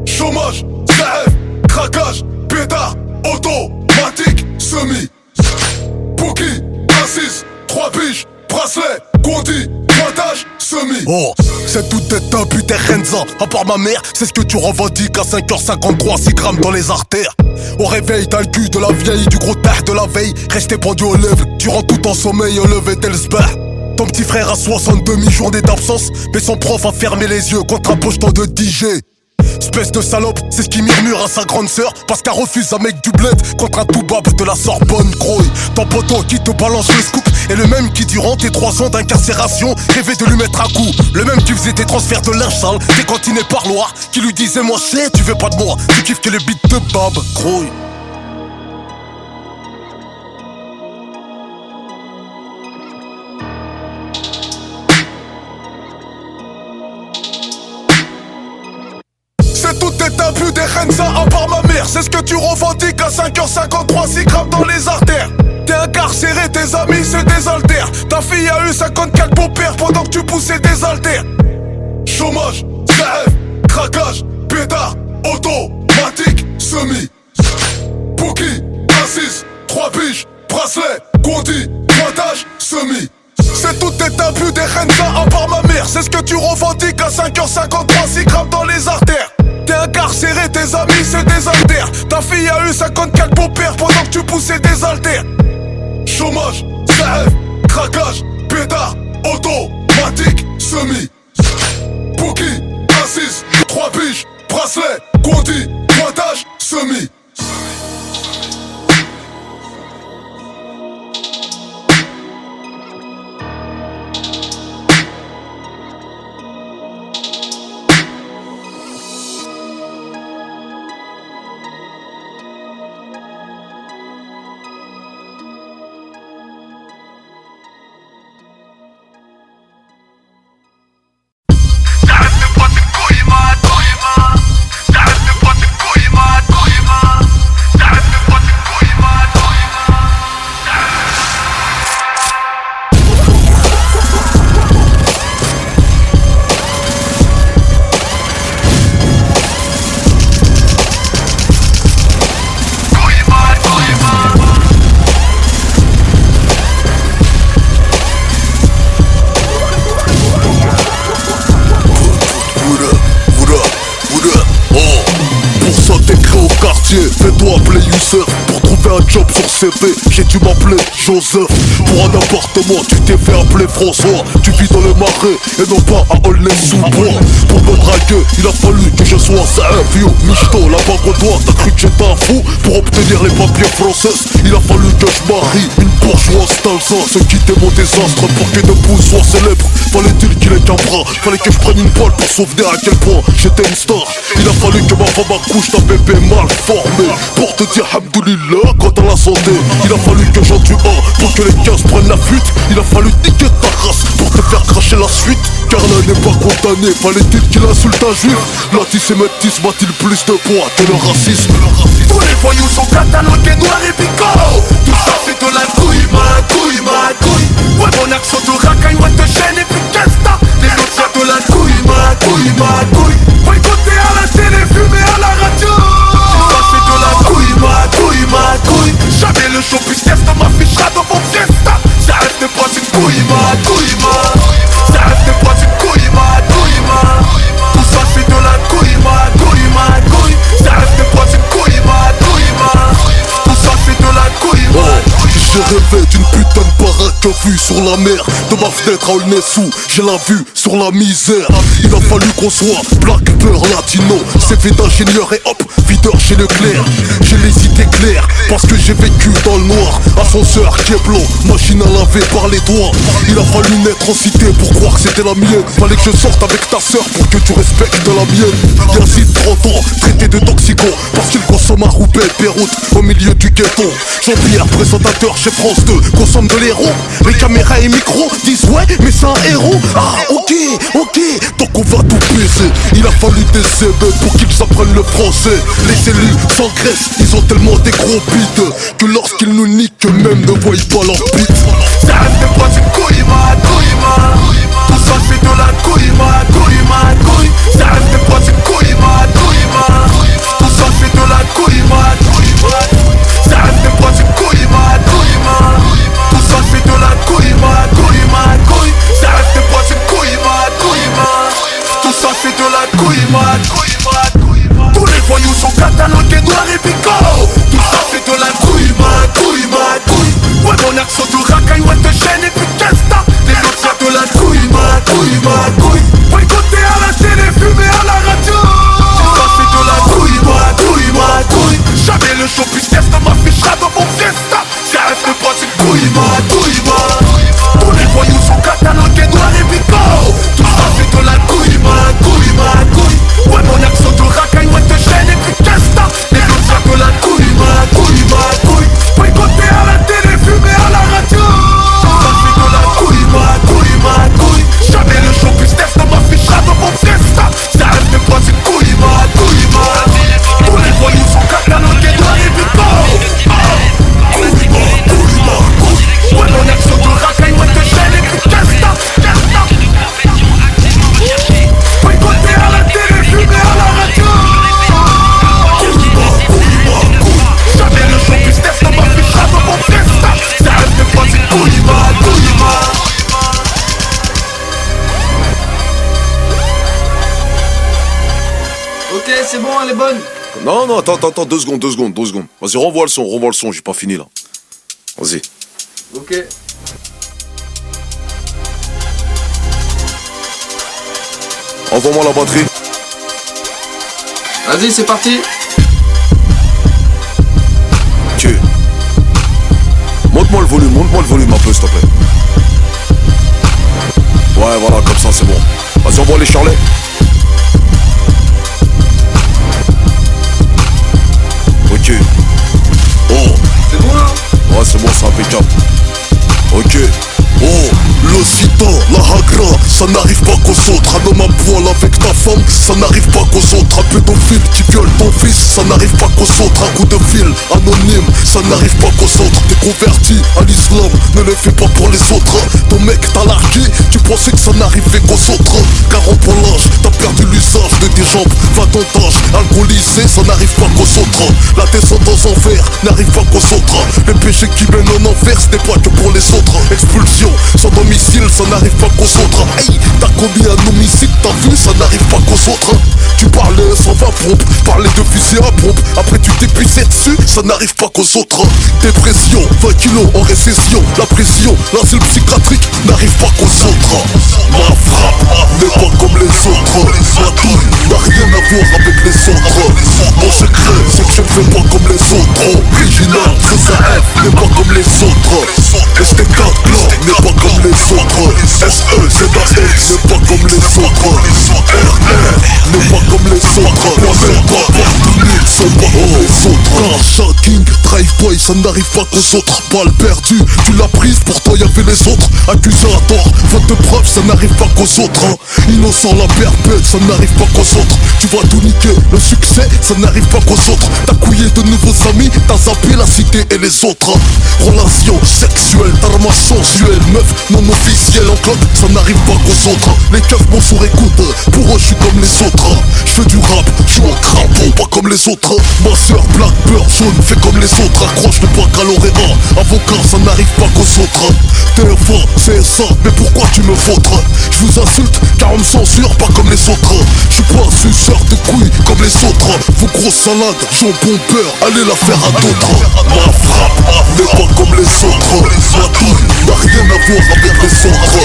Chômage, CF, craquage, pétard, automatique, semi. Bouki, assise, 3 piges, bracelet, gondi, pointage, semi. Oh, c'est tout est un putain Renza. À part ma mère, c'est ce que tu revendiques à 5h53, 6 grammes dans les artères. Au réveil, t'as le cul de la vieille, du gros tard de la veille. Resté pendu aux lèvres, tu rends tout en sommeil, au lever tel sbar. Ton petit frère a 60 demi-journées d'absence, mais son prof a fermé les yeux contre un pocheton de DJ. Espèce de salope, c'est ce qu'il murmure à sa grande sœur, parce qu'elle refuse un mec du bled contre un toubab de la Sorbonne. Croy, ton poteau qui te balance le scoop est le même qui durant tes 3 ans d'incarcération rêvait de lui mettre un coup. Le même qui faisait tes transferts de linge sale, tes cantines et parloirs, qui lui disait moi sais, tu veux pas de moi, tu kiffes que les beats de Bab. Croy. Tout est abus des Renza à part ma mère. C'est ce que tu revendiques à 5h53, 6 grammes dans les artères. T'es incarcéré, tes amis se désaltèrent. Ta fille a eu 54 beaux-pères pendant que tu poussais des haltères. Chômage, CF, craquage, pétard, automatique, semi. Bouki, assise, 3 piges, bracelet, gondi, pointage, semi. C'est tout est abus des Renza à part ma mère. C'est ce que tu revendiques à 5h53, 6 grammes dans les artères. T'es incarcéré, tes amis se désaltèrent. Ta fille a eu 54 beaux-pères pendant que tu poussais des haltères. Chômage, CF, craquage, pétard, automatique, semi. Bouki, assise, 3 piges, bracelet, gondi, pointage, semi. Fais-toi appeler Youssef pour trouver un job sur CV. J'ai dû m'appeler Joseph. Pour un appartement tu t'es fait appeler François. Tu vis dans le marais et non pas à Aulnay-sous-Bois. Pour me draguer il a fallu que je sois un vieux michto. La bague au doigt t'as cru que j'étais un fou. Pour obtenir les papiers français il a fallu que je marie une bourgeoise d'Alsace. Ce qui était mon désastre pour qu'une épouse soit célèbre. Fallait-il qu'il ait qu'un bras, fallait que je prenne une balle pour souvenir à quel point j'étais une star. Il a fallu que ma femme accouche d'un bébé mal formé. Pour te dire Hamdoulillah quant à la santé. Il a fallu que j'en tue un pour que les 15 prennent la fuite. Il a fallu niquer ta race pour te faire cracher la suite. Car l'un n'est pas condamné, fallait-il qu'il insulte un juif. L'antisémitisme a-t-il plus de poids que le racisme? Tous les voyous sont catalogués noirs et picots. Tout ça c'est de la couille, ma couille, ma couille. Ouais mon accent de racaille, ouais te gêne et puis qu'est-ce que les autres c'est de la couille, ma couille, ma couille. Faut écouter à la télé, fumer à la radio. Tout ça c'est de la couille, ma couille, ma couille. Jamais le show puisse tester m'affichera dans mon fiesta. Ça reste pas une couille, ma couille, ma. Ça reste pas une couille, ma couille, ma. Tout ça c'est de la couille, ma couille, ma couille. Ça reste pas une couille, ma couille, ma. Tout ça c'est de la couille, ma. J'ai rêvé d'une putain de baraque vue sur la mer. De ma fenêtre à Aulnay-sous, j'ai la vue sur la misère. Il a fallu qu'on soit black, peur, latino. CV d'ingénieur et hop, videur chez Leclerc. J'ai les idées claires, parce que j'ai vécu dans le noir. Ascenseur qui est blanc, machine à laver par les doigts. Il a fallu naître en cité pour croire que c'était la mienne. Fallait que je sorte avec ta sœur pour que tu respectes la mienne. Yazid 30 ans, traité de toxico, parce qu'il consomme un Roubaix, Beyrouth, au milieu du ghetto. Jean-Pierre, présentateur chez France 2, consomme de l'héros. Les caméras et micros disent ouais mais c'est un héros. Ah ok, donc on va tout baiser. Il a fallu des CB pour qu'ils apprennent le français. Les élus s'engraissent, ils ont tellement des gros bites que lorsqu'ils nous niquent, eux-mêmes ne voient pas leur bite. Ça reste des potes, c'est couille ma. Tout ça fait de la couille ma. Ça reste des potes, c'est couille ma. Tout ça fait de la couille ma. Ça reste des potes, c'est couille ma. Tout ça fait de la couille ma. Ça reste des potes, c'est couille ma. Tout ça fait de la couille ma. Tous les voyous sont catalogués noirs et picots. Tout ça fait de la couille ma. Ouais mon accent de racaille, ouais te gêne et puis qu'est-ce que t'as. Les autres ça de la couille ma. Ouais côté à la télé, fumé à la radio. Tout ça fait de la couille ma. Jamais le show puisse tester ma fiche dans mon fiesta. Ça reste le poids, c'est couille ma. Tous les voyous sont catalogués noirs et picots. Tout ça fait de la couille ma. Ouais mon accent de racaille, ouais te gêne et puis qu'est-ce que t'as. Les autres ça de la couille ma. Ouais côté à la télé, fumé à la radio. Tout ça fait de la couille ma. Jamais le show puisse tester ma fiche dans mon fiesta. Ça reste le poids, c'est couille ma. Tous les voyous sont catalogués noirs et picots. Ouais mon accent de racaille, ouais te gêne et puis qu'est-ce que t'as. Ouais côté à la télé, fumé à la radio. Jamais le show puisse tester ma fiche dans mon fiesta. Ça reste le poids, c'est couille ma. Ok, c'est bon, elle est bonne. Non, attends, 2 secondes. Vas-y, renvoie le son, j'ai pas fini là. Vas-y. Ok. Envoie-moi la batterie. Vas-y, c'est parti. Ok. Monte-moi le volume un peu s'il te plaît. Ouais, voilà, comme ça c'est bon. Vas-y, envoie les charlets. Ok. Oh. C'est bon là? Ouais, c'est bon, c'est impeccable. Ok. Oh, le sida, la hagra, ça n'arrive pas qu'aux autres. Un homme à poil avec ta femme, ça n'arrive pas qu'aux autres. Un pédophile qui viole ton fils, ça n'arrive pas qu'aux autres. Un coup de fil anonyme, ça n'arrive pas qu'aux autres. T'es converti à l'islam, ne le fais pas pour les autres. Ton mec t'a largué, tu pensais que ça n'arrivait qu'aux autres. 40 ans l'âge, t'as perdu l'usage de tes jambes. 20 ans d'âge, alcoolisé, ça n'arrive pas qu'aux autres. La descente aux enfers n'arrive pas qu'aux autres. Les péchés qui mènent en enfer, ce n'est pas que pour les autres. Expulsion sans domicile, ça n'arrive pas qu'aux autres. Hey, t'as commis un homicide, t'as vu, ça n'arrive pas qu'aux autres. Tu parlais 120 pompes, parlais de fusil à pompe. Après tu t'es pissé dessus, ça n'arrive pas qu'aux autres. Dépression, 20 kilos en récession. La pression, l'asile psychiatrique n'arrive pas qu'aux autres. Ma frappe n'est pas comme les autres. Ma douille n'a rien à voir avec les autres. Mon secret, c'est que je ne fais pas comme les autres. Original, c'est un F, n'est pas comme les autres. ST4 blanc n'est pas comme les autres. SE, c'est un X, n'est pas comme les autres. RR n'est pas comme les autres. Moi-même pas partenaires, sont pas comme les autres. King, drive-by, ça n'arrive pas qu'aux autres. Balle perdue, tu l'as prise, pourtant y'avait les autres. Accusé à tort, faute de preuve, ça n'arrive pas qu'aux autres. Innocent la perpète, ça n'arrive pas qu'aux autres. Tu vas tout niquer, le succès, ça n'arrive pas qu'aux autres. T'as couillé de nouveaux amis, t'as zappé la cité et les autres. Relations sexuelles, armes sensuelles, meuf non officielle en clope, ça n'arrive pas qu'aux autres. Les keufs m'ont sur écoute, pour eux je suis comme les autres. Je fais du rap, je suis en crapaud, pas comme les autres. Ma soeur black, beurre jaune, fais comme les autres. Accroche le baccalauréat, avocat, ça n'arrive pas qu'aux autres. TF1, CSA, mais pourquoi tu me fautres? Je vous insulte car on me censure pas comme les autres. Je suis pas un suceur de couilles comme les autres. Vos grosses salades, jambon beurre, allez la faire à d'autres. Ma frappe n'est pas comme les autres. Ma douille n'a rien à voir avec les autres.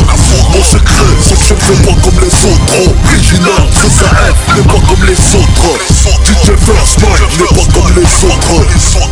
Mon secret, c'est que je ne fais pas comme les autres. Original, c'est un F, n'est pas comme les autres. DJ First Night n'est pas comme les autres.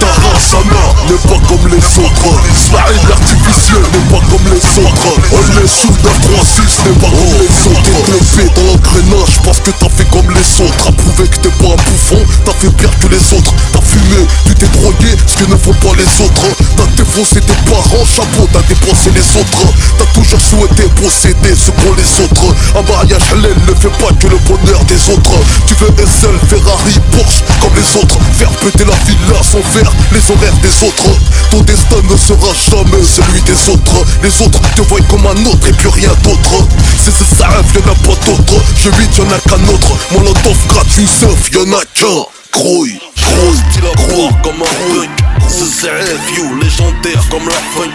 Tarasana n'est pas comme les autres. Smaïd l'artificiel n'est pas comme les autres. On est sous d'un 3-6 n'est pas comme les autres. T'es trempé dans l'engrenage parce que t'as fait comme les autres. A prouvé que t'es pas un bouffon, t'as fait pire que les autres. T'as fumé, tu t'es drogué, ce que ne font pas les autres. T'as défoncé tes parents, chapeau, t'as dépensé les autres. T'as toujours souhaité posséder ce qu'ont les autres. Un mariage halal ne fait pas que le bonheur des autres. Tu veux SL, Ferrari, Porsche comme les autres. Faire péter la villa sans faire les horaires des autres. Ton destin ne sera jamais celui des autres. Les autres te voient comme un autre et plus rien d'autre. C'est ça, y'en a pas d'autre. Je vide, y'en a qu'un autre. Mon lot gratuit sauf, y'en a qu'un. Grouille, style à croire comme un punk. C'est you, légendaire comme la funk.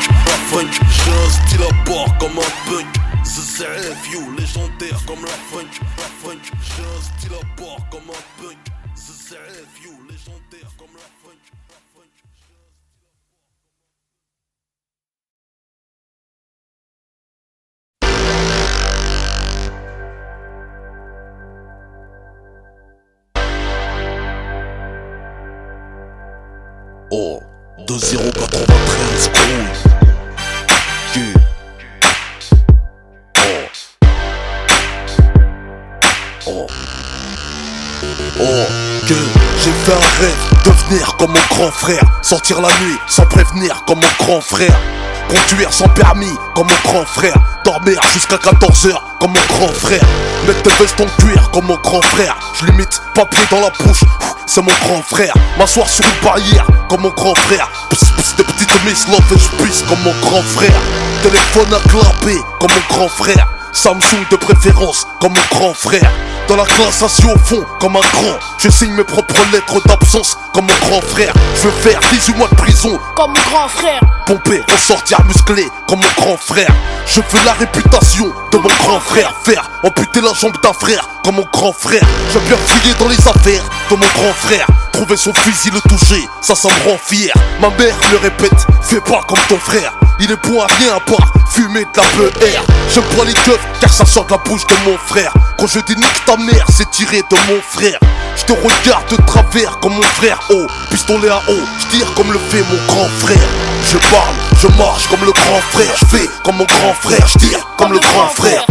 J'ai un style à bord comme un punk. C'est you, légendaire comme la funk. J'ai un style à bord comme un punk. C'est you, légendaire comme la funk. Oh, 2093, grouille. Yeah. Que j'ai fait un rêve, devenir comme mon grand frère. Sortir la nuit sans prévenir comme mon grand frère. Conduire sans permis comme mon grand frère. Dormir jusqu'à 14h comme mon grand frère. Mettre tes vestes en cuir comme mon grand frère. Je limite papier dans la bouche, c'est mon grand frère. M'asseoir sur une barrière comme mon grand frère. Des petites miss love et je pisse comme mon grand frère. Téléphone à clapper comme mon grand frère. Samsung de préférence comme mon grand frère. Dans la classe assis au fond comme un grand. Je signe mes propres lettres d'absence comme mon grand frère. Je veux faire 18 mois de prison comme mon grand frère. Pomper, ressortir musclé comme mon grand frère. Je veux la réputation de mon grand frère. Faire amputer la jambe d'un frère comme mon grand frère. Je viens fouiller dans les affaires de mon grand frère. Trouver son fusil, le toucher, ça me rend fier. Ma mère me répète, fais pas comme ton frère. Il est bon à rien à part fumer de la BR. J'aime pas les keufs car ça sort de la bouche de mon frère. Quand je dis nique ta mère, c'est tiré de mon frère. Je te regarde de travers comme mon frère. Oh, pistolet à eau, je tire comme le fait mon grand frère. Je parle, je marche comme le grand frère. Je fais comme mon grand frère, je tire comme le grand frère.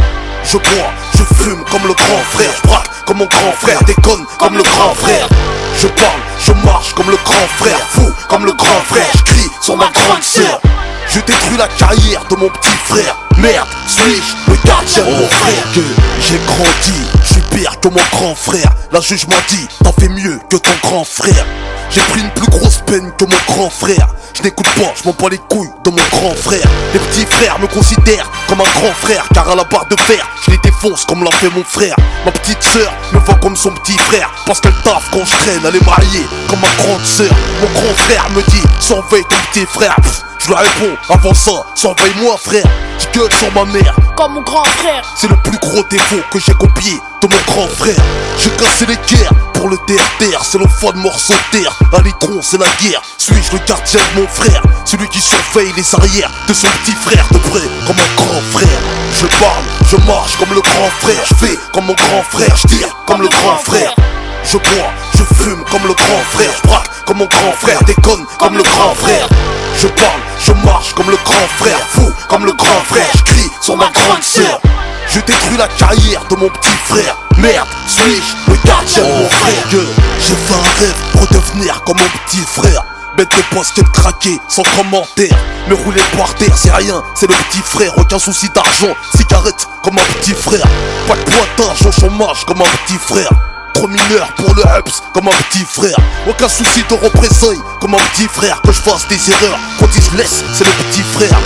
Je bois, je fume comme le grand frère. Je braque comme mon grand frère, déconne comme le grand frère. Je parle, je marche comme le grand frère. Fou comme le grand frère, je crie sur ma grande sœur. Je détruis la carrière de mon petit frère. Merde, suis-je le gardien de mon frère? Que j'ai grandi, je suis pire que mon grand frère. La juge m'a dit, t'en fais mieux que ton grand frère. J'ai pris une plus grosse peine que mon grand frère. Je n'écoute pas, je m'en bats les couilles de mon grand frère. Les petits frères me considèrent comme un grand frère, car à la barre de fer, je les défonce comme l'a fait mon frère. Ma petite sœur me voit comme son petit frère, parce qu'elle taffe quand je traîne, elle est mariée comme ma grande sœur. Mon grand frère me dit, surveille ton petit frère. Je lui réponds, avant ça, surveille-moi frère. Je gueule sur ma mère comme mon grand frère. C'est le plus gros défaut que j'ai copié de mon grand frère. J'ai cassé les guerres pour le terre-terre. C'est le foie de morceau de terre. À l'écran c'est la guerre. Suis-je le gardien de mon frère? Celui qui surveille les arrières de son petit frère de près comme un grand frère. Je parle, je marche comme le grand frère. Je fais comme mon grand frère, je tire comme le grand frère. Je bois, je fume comme le grand frère. Je braque comme mon grand frère, déconne comme le grand frère. Je parle, je marche comme le grand frère. Fou comme le grand frère, je crie sur ma grande sœur. Je détruis la carrière de mon petit frère. Merde, suis-je le gardien de mon frère? Que j'ai fait un rêve pour devenir comme mon petit frère. Bête de basket craqué, sans commentaire. Me rouler par terre, c'est rien, c'est le petit frère. Aucun souci d'argent, cigarette comme un petit frère. Pas de pointage au chômage comme un petit frère. Trop mineur pour le Hups comme un petit frère. Aucun souci de représailles comme un petit frère. Que je fasse des erreurs, quand il se laisse, c'est le petit frère.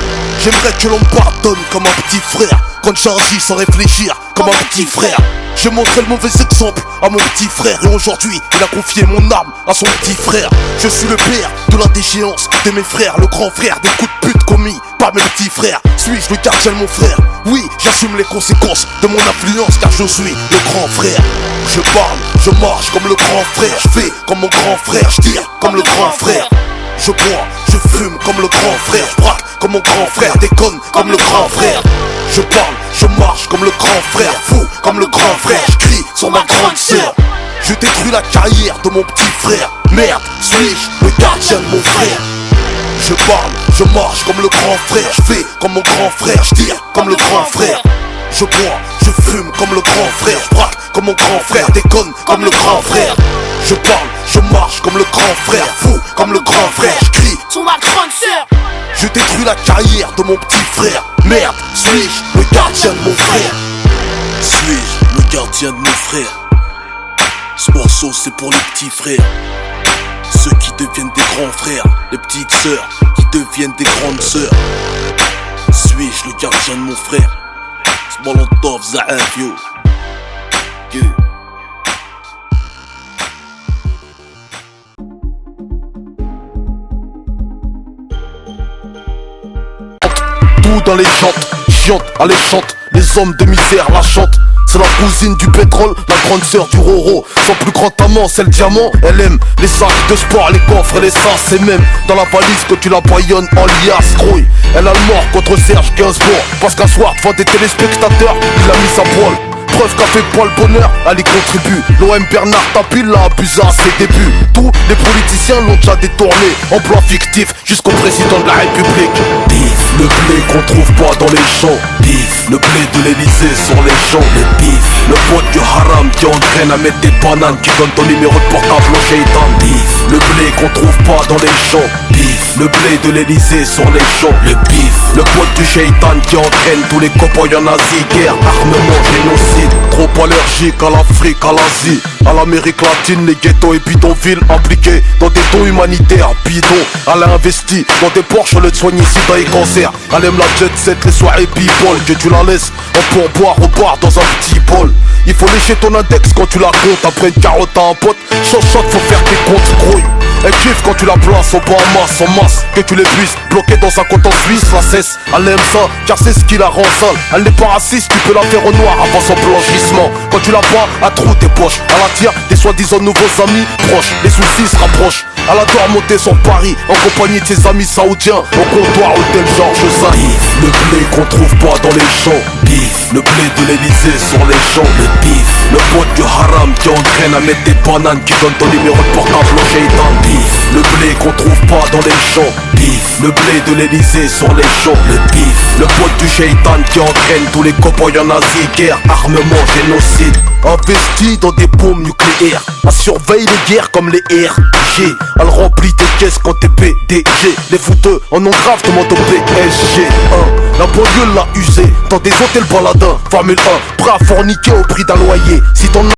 J'aimerais que l'on me pardonne comme un petit frère. Quand j'agis sans réfléchir comme un petit frère. J'ai montré le mauvais exemple à mon petit frère. Et aujourd'hui il a confié mon âme à son petit frère. Je suis le père de la déchéance de mes frères. Le grand frère des coups de pute commis par mes petits frères. Suis-je le gardien de mon frère? Oui, j'assume les conséquences de mon influence, car je suis le grand frère. Je parle, je marche comme le grand frère. Je fais comme mon grand frère, je tire comme le grand frère. Je bois, je fume comme le grand frère. Je braque comme mon grand frère, déconne comme le grand frère. Je parle, je marche comme le grand frère. Fou comme le grand frère, je crie sur ma grande sœur. Je détruis la carrière de mon petit frère. Merde, suis-je le gardien de mon frère? Je parle, je marche comme le grand frère. Je fais comme mon grand frère, je tire comme le grand frère. Je bois, je fume comme le grand frère. Je braque comme mon grand frère, déconne comme le grand frère. Je parle, je marche comme le grand frère. Fou comme le grand frère, je crie sur ma grande sœur. Je détruis la carrière de mon petit frère. Merde, suis-je le gardien de mon frère? Suis-je le gardien de mon frère? Ce morceau c'est pour les petits frères, deviennent des grands frères, les petites sœurs qui deviennent des grandes sœurs. Suis-je le gardien de mon frère? Smolotov Zaaf, yo. Yeah. Tout dans les jantes, chiante, alléchante, les hommes de misère la chantent. C'est la cousine du pétrole, la grande sœur du Roro. Son plus grand amant, c'est le diamant. Elle aime les sacs de sport, les coffres et les sas. Et même dans la valise que tu la baillonnes en liasse, grouille. Elle a le mort contre Serge Gainsbourg. Parce qu'un soir, devant des téléspectateurs, il a mis sa poêle. Preuve qu'a fait pas le bonheur, elle y contribue. L'OM Bernard Tapie l'a abusé à ses débuts. Tous les politiciens l'ont déjà détourné. Emploi fictif jusqu'au président de la République. Bif, le blé qu'on trouve pas dans les champs. Bif, le blé de l'Elysée sur les champs. Le bif, le pote du haram qui entraîne à mettre des bananes, qui donne ton numéro de portable au shaitan. Bif, le blé qu'on trouve pas dans les champs. Bif, le blé de l'Elysée sur les champs. Le bif, le pote du shaitan qui entraîne tous les copains en Asie. Guerre, armement, génocide. Trop allergique à l'Afrique, à l'Asie, à l'Amérique latine, les ghettos et bidonvilles impliqués dans des dons humanitaires bidons. Elle a investi dans des Porsche au lieu de soigner sida et cancer. Elle aime la jet set, les soirées people, que tu la laisses en pourboire au bar dans un petit bol. Il faut lécher ton index quand tu la comptes. Après une carotte à un pote, shot faut faire tes comptes grouilles. Elle kiffe quand tu la places au Bahamas en masse, que tu l'épuises, bloqué dans un compte en Suisse, la cesse. Elle aime ça, car c'est ce qui la rend sale. Elle n'est pas raciste, tu peux la faire au noir avant son blanchissement. Quand tu la vois, à trou tes poches. Elle attire des soi-disant nouveaux amis proches, les soucis se rapprochent. Elle adore monter sur Paris, en compagnie de ses amis saoudiens, au comptoir hôtel Georges V. Bif, le blé qu'on trouve pas dans les champs. Bif, le blé de l'Elysée sur les champs. Le bif, le pote du haram qui entraîne à mettre des bananes, qui donne ton numéro de portable au shaitan. Bif, le blé qu'on trouve pas dans les champs. Bif, le blé de l'Elysée sur les champs. Le bif, le pote du shaitan qui entraîne tous les copains en Asie. Guerre, armement, génocide. Investi dans des bombes nucléaires. Elle surveille les guerres comme les RG. Elle remplit tes caisses quand t'es PDG. Les fouteux en ont grave demandé au PSG. La banlieue l'a usé dans des hôtels baladins. Formule 1, prêt à forniquer au prix d'un loyer. Si ton